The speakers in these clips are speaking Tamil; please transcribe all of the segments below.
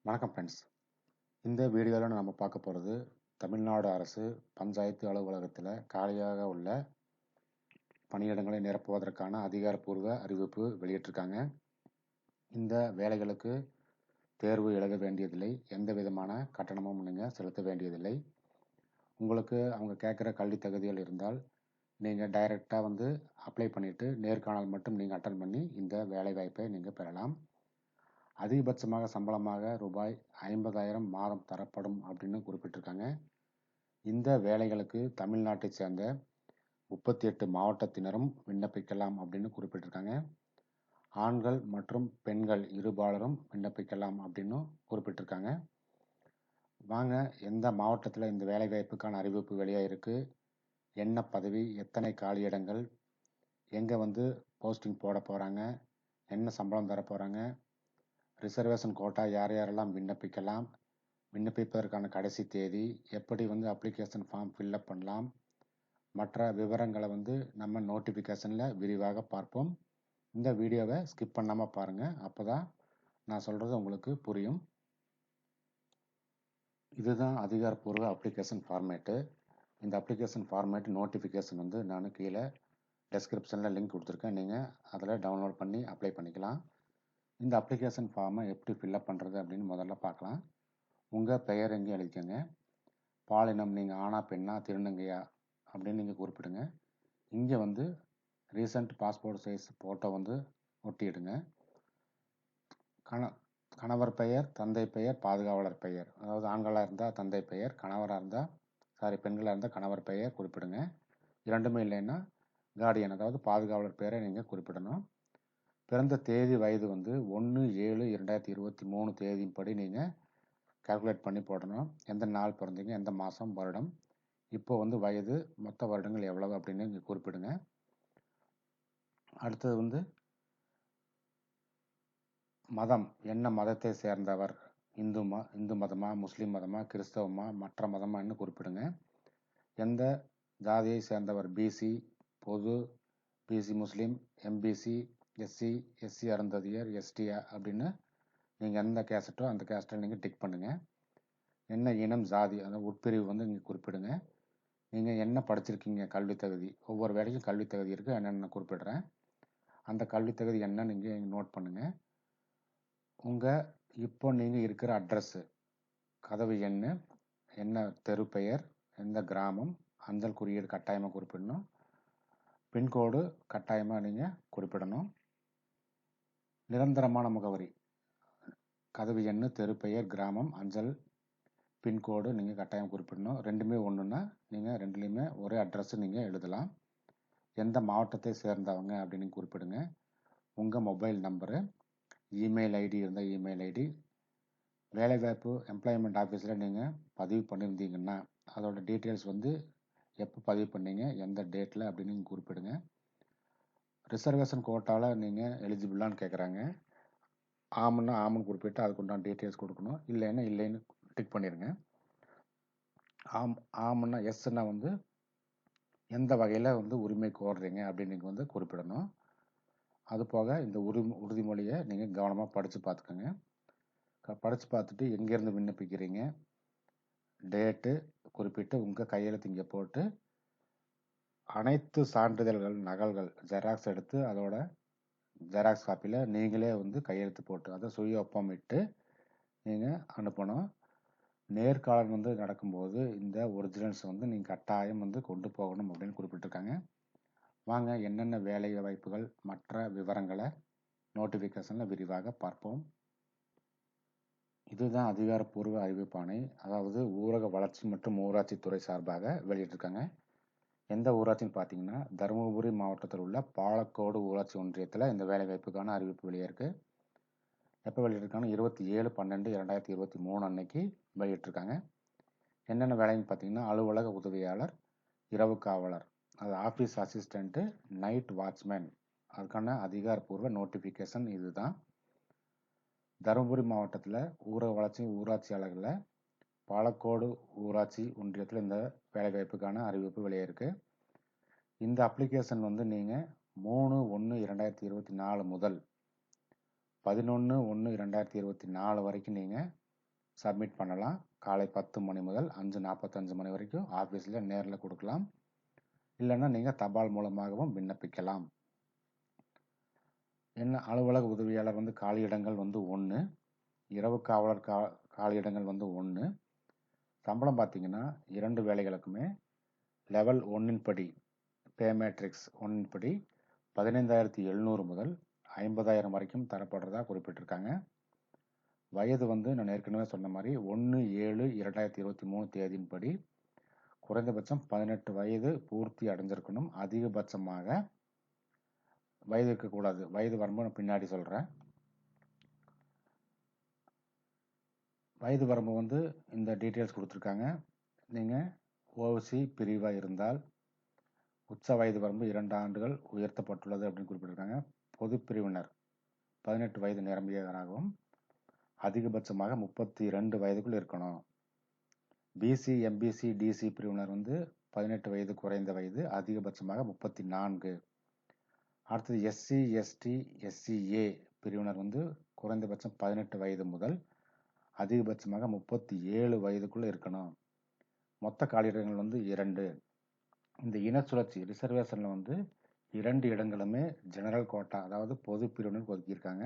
வணக்கம் ஃப்ரெண்ட்ஸ். இந்த வீடியோவில் நம்ம பார்க்க போகிறது தமிழ்நாடு அரசு பஞ்சாயத்து அலுவலகத்தில் காலியாக உள்ள பணியிடங்களை நிரப்புவதற்கான அதிகாரப்பூர்வ அறிவிப்பு வெளியிட்டிருக்காங்க. இந்த வேலைகளுக்கு தேர்வு எழுத வேண்டியதில்லை, எந்த விதமான கட்டணமும் நீங்கள் செலுத்த வேண்டியதில்லை. உங்களுக்கு அவங்க கேட்குற கல்வி தகுதிகள் இருந்தால் நீங்கள் டைரெக்டாக அப்ளை பண்ணிவிட்டு நேர்காணல் மட்டும் நீங்கள் அட்டன் பண்ணி இந்த வேலை வாய்ப்பை நீங்கள் பெறலாம். அதிகபட்சமாக சம்பளமாக ரூபாய் 50,000 மாதம் தரப்படும் அப்படின்னு குறிப்பிட்டிருக்காங்க. இந்த வேலைகளுக்கு தமிழ்நாட்டை சேர்ந்த 38 மாவட்டத்தினரும் விண்ணப்பிக்கலாம் அப்படின்னு குறிப்பிட்டிருக்காங்க. ஆண்கள் மற்றும் பெண்கள் இருபாலரும் விண்ணப்பிக்கலாம் அப்படின்னு குறிப்பிட்டிருக்காங்க. வாங்க, எந்த மாவட்டத்தில் இந்த வேலை வாய்ப்புக்கான அறிவிப்பு வெளியாயிருக்கு, என்ன பதவி, எத்தனை காலியிடங்கள், எங்கே போஸ்டிங் போட போகிறாங்க, என்ன சம்பளம் தர போகிறாங்க, ரிசர்வேஷன் கோட்டா யார் யாரெல்லாம் விண்ணப்பிக்கலாம், விண்ணப்பிப்பதற்கான கடைசி தேதி, எப்படி அப்ளிகேஷன் ஃபார்ம் ஃபில்அப் பண்ணலாம், மற்ற விவரங்களை நம்ம நோட்டிஃபிகேஷனில் விரிவாக பார்ப்போம். இந்த வீடியோவை ஸ்கிப் பண்ணாமல் பாருங்கள், அப்போ தான் நான் சொல்கிறது உங்களுக்கு புரியும். இதுதான் அதிகாரப்பூர்வ அப்ளிகேஷன் ஃபார்மேட்டு. இந்த அப்ளிகேஷன் ஃபார்மேட் நோட்டிஃபிகேஷன் நான் கீழே டெஸ்கிரிப்ஷனில் லிங்க் கொடுத்துருக்கேன். நீங்கள் அதில் டவுன்லோட் பண்ணி அப்ளை பண்ணிக்கலாம். இந்த அப்ளிகேஷன் ஃபார்மை எப்படி ஃபில்அப் பண்ணுறது அப்படின்னு முதல்ல பார்க்கலாம். உங்கள் பெயர் எங்கேயும் எழுதிக்கங்க. பாலினம், நீங்கள் ஆணா பெண்ணா திருநங்கையா அப்படின்னு நீங்கள் குறிப்பிடுங்க. இங்கே ரீசன்ட் பாஸ்போர்ட் சைஸ் ஃபோட்டோ ஒட்டிடுங்க. கணவர் பெயர், தந்தை பெயர், பாதுகாவலர் பெயர், அதாவது ஆண்களாக இருந்தால் தந்தை பெயர், பெண்களாக இருந்தால் கணவர் பெயர் குறிப்பிடுங்க. இரண்டுமே இல்லைன்னா கார்டியன், அதாவது பாதுகாவலர் பெயரை நீங்கள் குறிப்பிடணும். பிறந்த தேதி, வயது 1/7/2023 தேதியின்படி நீங்கள் கால்குலேட் பண்ணி போடணும். எந்த நாள் பிறந்தீங்க, எந்த மாதம், வருடம், இப்போ வயது, மொத்த வருடங்கள் எவ்வளவு அப்படின்னு இங்கே குறிப்பிடுங்க. அடுத்தது மதம், என்ன மதத்தை சேர்ந்தவர், இந்து மதமா, முஸ்லீம் மதமா, கிறிஸ்தவமா, மற்ற மதமான்னு குறிப்பிடுங்க. எந்த ஜாதியை சேர்ந்தவர், பிசி, பொது, பிசி முஸ்லீம், எம்பிசி, எஸ்சி அருந்ததியர், எஸ்டியா அப்படின்னு நீங்கள் எந்த கேஸ்ட்டோ அந்த கேஸ்ட்டில் நீங்கள் டிக் பண்ணுங்கள். என்ன இனம், ஜாதி, அந்த உட்பிரிவு இங்கே குறிப்பிடுங்க. நீங்கள் என்ன படிச்சிருக்கீங்க, கல்வி தகுதி, ஒவ்வொரு வேலைக்கும் கல்வி தகுதி இருக்குது, என்னென்ன குறிப்பிடுறேன். அந்த கல்வி தகுதி என்ன நீங்கள் நோட் பண்ணுங்கள். உங்கள் இப்போ நீங்கள் இருக்கிற அட்ரஸ்ஸு, கதவு எண், என்ன தெரு பெயர், எந்த கிராமம், அஞ்சல் குறியீடு கட்டாயமாக குறிப்பிடணும். பின்கோடு கட்டாயமாக நீங்கள் குறிப்பிடணும். நிரந்தரமான முகவரி, கதவு எண், தெரு பெயர், கிராமம், அஞ்சல், பின்கோடு நீங்கள் கட்டாயம் குறிப்பிடணும். ரெண்டுமே ஒன்றுன்னா நீங்கள் ரெண்டுலேயுமே ஒரே அட்ரஸ் நீங்கள் எழுதலாம். எந்த மாவட்டத்தை சேர்ந்தவங்க அப்படின்னு குறிப்பிடுங்க. உங்கள் மொபைல் நம்பரு, இமெயில் ஐடி இருந்தால் இமெயில் ஐடி, வேலைவாய்ப்பு எம்ப்ளாய்மெண்ட் ஆஃபீஸில் நீங்கள் பதிவு பண்ணியிருந்தீங்கன்னா அதோட டீட்டெயில்ஸ் எப்போ பதிவு பண்ணீங்க, எந்த டேட்டில் அப்படின்னு நீங்கள் குறிப்பிடுங்க. ரிசர்வேஷன் கோட்டாவில் நீங்கள் எலிஜிபிளான்னு கேட்குறாங்க. ஆமுன்னா ஆமுன்னு குறிப்பிட்டு அதுக்குண்டான டீட்டெயில்ஸ் கொடுக்கணும். இல்லைன்னா இல்லைன்னு டிக் பண்ணிடுங்க. ஆமுன்னா எஸ்ன்னா எந்த வகையில் உரிமை கோருறீங்க அப்படின்னு நீங்கள் குறிப்பிடணும். அது போக இந்த உறுதிமொழியை நீங்கள் கவனமாக படித்து பார்த்துக்கோங்க. படித்து பார்த்துட்டு எங்கேருந்து விண்ணப்பிக்கிறீங்க, டேட்டு குறிப்பிட்டு உங்கள் கையெழுத்து இங்கே போட்டு அனைத்து சான்றிதழ்கள் நகல்கள் ஜெராக்ஸ் எடுத்து அதோட ஜெராக்ஸ் காப்பியில் நீங்களே கையெழுத்து போட்டு அதை சுய ஒப்பமிட்டு நீங்கள் அனுப்பணும். நேர்காணல் நடக்கும்போது இந்த ஒரிஜினல்ஸ் நீங்கள் கட்டாயம் கொண்டு போகணும் அப்படின்னு குறிப்பிட்டிருக்காங்க. வாங்க, என்னென்ன வேலை வாய்ப்புகள் மற்ற விவரங்களை நோட்டிஃபிகேஷனில் விரிவாக பார்ப்போம். இதுதான் அதிகாரப்பூர்வ அறிவிப்பாணை, அதாவது ஊரக வளர்ச்சி மற்றும் ஊராட்சித்துறை சார்பாக வெளியிட்டிருக்காங்க. எந்த ஊராட்சின்னு பார்த்தீங்கன்னா தருமபுரி மாவட்டத்தில் உள்ள பாலக்கோடு ஊராட்சி ஒன்றியத்தில் இந்த வேலை வாய்ப்புக்கான அறிவிப்பு வெளியிருக்கு. எப்போ வெளியிட்டிருக்காங்க, 27/12/2023 அன்னைக்கு வெளியிட்டிருக்காங்க. என்னென்ன வேலைன்னு பார்த்தீங்கன்னா அலுவலக உதவியாளர், இரவு காவலர், அது ஆஃபீஸ் அசிஸ்டண்ட்டு, நைட் வாட்ச்மேன், அதுக்கான அதிகாரப்பூர்வ நோட்டிஃபிகேஷன் இதுதான். தருமபுரி மாவட்டத்தில் ஊரக வளர்ச்சி ஊராட்சியாளர்களில் பாலக்கோடு ஊராட்சி ஒன்றியத்தில் இந்த வேலைவாய்ப்புக்கான அறிவிப்பு வெளியிருக்கு. இந்த அப்ளிகேஷன் நீங்கள் 3/1/2024 முதல் 11/1/2024 வரைக்கும் நீங்கள் சப்மிட் பண்ணலாம். காலை 10 மணி முதல் 5:45 மணி வரைக்கும் ஆஃபீஸில் நேரில் கொடுக்கலாம். இல்லைன்னா நீங்கள் தபால் மூலமாகவும் விண்ணப்பிக்கலாம். என்ன அலுவலக உதவியாளர் வந்து காலியிடங்கள் வந்து 1, இரவு காவலர் காலியிடங்கள் வந்து 1. சம்பளம் பார்த்தீங்கன்னா 2 வேலைகளுக்குமே லெவல் 1 படி பே மேட்ரிக்ஸ் 1 படி 15,700 முதல் 50,000 வரைக்கும் தரப்படுறதா குறிப்பிட்டிருக்காங்க. வயது வந்து நான் ஏற்கனவே சொன்ன மாதிரி 1/7/2023 தேதியின்படி குறைந்தபட்சம் 18 வயது பூர்த்தி அடைஞ்சிருக்கணும். அதிகபட்சமாக வயது இருக்கக்கூடாது. வயது வரம்பு நான் பின்னாடி சொல்கிறேன். வயது வரம்பு வந்து இந்த டீட்டெயில்ஸ் கொடுத்துருக்காங்க. நீங்கள் ஓசி பிரிவாக இருந்தால் உச்ச வயது வரம்பு 2 ஆண்டுகள் உயர்த்தப்பட்டுள்ளது அப்படின்னு குறிப்பிட்டிருக்காங்க. பொது பிரிவினர் 18 வயது நிரம்பியவராகவும் அதிகபட்சமாக 32 வயதுக்குள் இருக்கணும். பிசி, எம்பிசி, டிசி பிரிவினர் வந்து 18 வயது குறைந்த வயது, அதிகபட்சமாக 34. அடுத்தது எஸ்சி, எஸ்டி, எஸ்சிஏ பிரிவினர் வந்து குறைந்தபட்சம் 18 வயது முதல் அதிகபட்சமாக 37 வயதுக்குள்ளே இருக்கணும். மொத்த காலியிடங்கள் வந்து 2. இந்த இன சுழற்சி ரிசர்வேஷனில் வந்து 2 இடங்களுமே ஜெனரல் கோட்டா, அதாவது பொது பிரிவினர் ஒதுக்கியிருக்காங்க.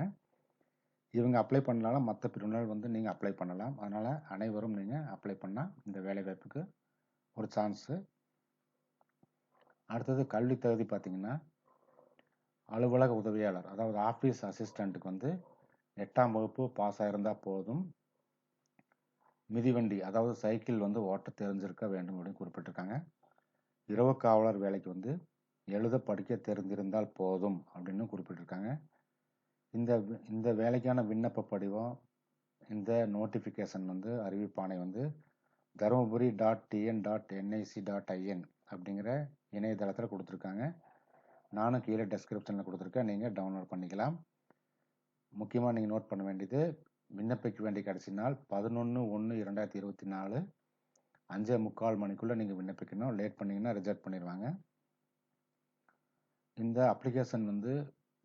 இவங்க அப்ளை பண்ணாலும் மற்ற பிரிவினர் வந்து நீங்கள் அப்ளை பண்ணலாம். அதனால் அனைவரும் நீங்கள் அப்ளை பண்ணால் இந்த வேலைவாய்ப்புக்கு ஒரு சான்ஸு. அடுத்தது கல்வி தகுதி பார்த்தீங்கன்னா அலுவலக உதவியாளர், அதாவது ஆஃபீஸ் அசிஸ்டண்ட்டுக்கு வந்து 8ஆம் வகுப்பு பாஸ் ஆகிருந்தால் போதும். மிதிவண்டி, அதாவது சைக்கிள் வந்து ஓட்ட தெரிஞ்சிருக்க வேண்டும் அப்படின்னு குறிப்பிட்டிருக்காங்க. இரவு காவலர் வேலைக்கு வந்து எழுத படிக்க தெரிந்திருந்தால் போதும் அப்படின்னு குறிப்பிட்டிருக்காங்க. இந்த வேலைக்கான விண்ணப்ப படிவம், இந்த நோட்டிஃபிகேஷன் வந்து அறிவிப்பாணை வந்து dharmaburi.tn.nic.in அப்படிங்கிற இணையதளத்தில் கொடுத்துருக்காங்க. நானும் கீழே டெஸ்கிரிப்ஷனில் கொடுத்துருக்கேன், நீங்கள் டவுன்லோட் பண்ணிக்கலாம். முக்கியமாக நீங்கள் நோட் பண்ண வேண்டியது, விண்ணப்பிக்க வேண்டிய கடைசி நாள் 11/1/2024 5:45 மணிக்குள்ளே நீங்கள் விண்ணப்பிக்கணும். லேட் பண்ணிங்கன்னா ரிஜெக்ட் பண்ணிடுவாங்க. இந்த அப்ளிகேஷன் வந்து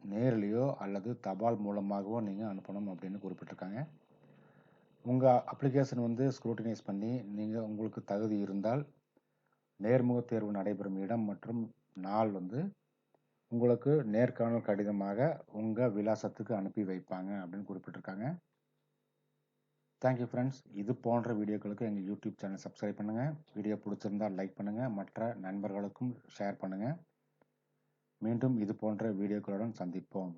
நேரிலேயோ அல்லது தபால் மூலமாகவோ நீங்கள் அனுப்பணும் அப்படின்னு குறிப்பிட்டிருக்காங்க. உங்கள் அப்ளிகேஷன் வந்து ஸ்க்ரூட்டினைஸ் பண்ணி நீங்கள் உங்களுக்கு தகுதி இருந்தால் நேர்முக தேர்வு நடைபெறும் இடம் மற்றும் நாள் வந்து உங்களுக்கு நேர்காணல் கடிதமாக உங்கள் விலாசத்துக்கு அனுப்பி வைப்பாங்க அப்படின்னு குறிப்பிட்டிருக்காங்க. Thank you friends. இது போன்ற வீடியோக்களுக்கு எங்கள் யூடியூப் சேனல் சப்ஸ்கிரைப் பண்ணுங்கள். வீடியோ பிடிச்சிருந்தால் லைக் பண்ணுங்கள். மற்ற நண்பர்களுக்கும் ஷேர் பண்ணுங்கள். மீண்டும் இது போன்ற வீடியோக்களுடன் சந்திப்போம்.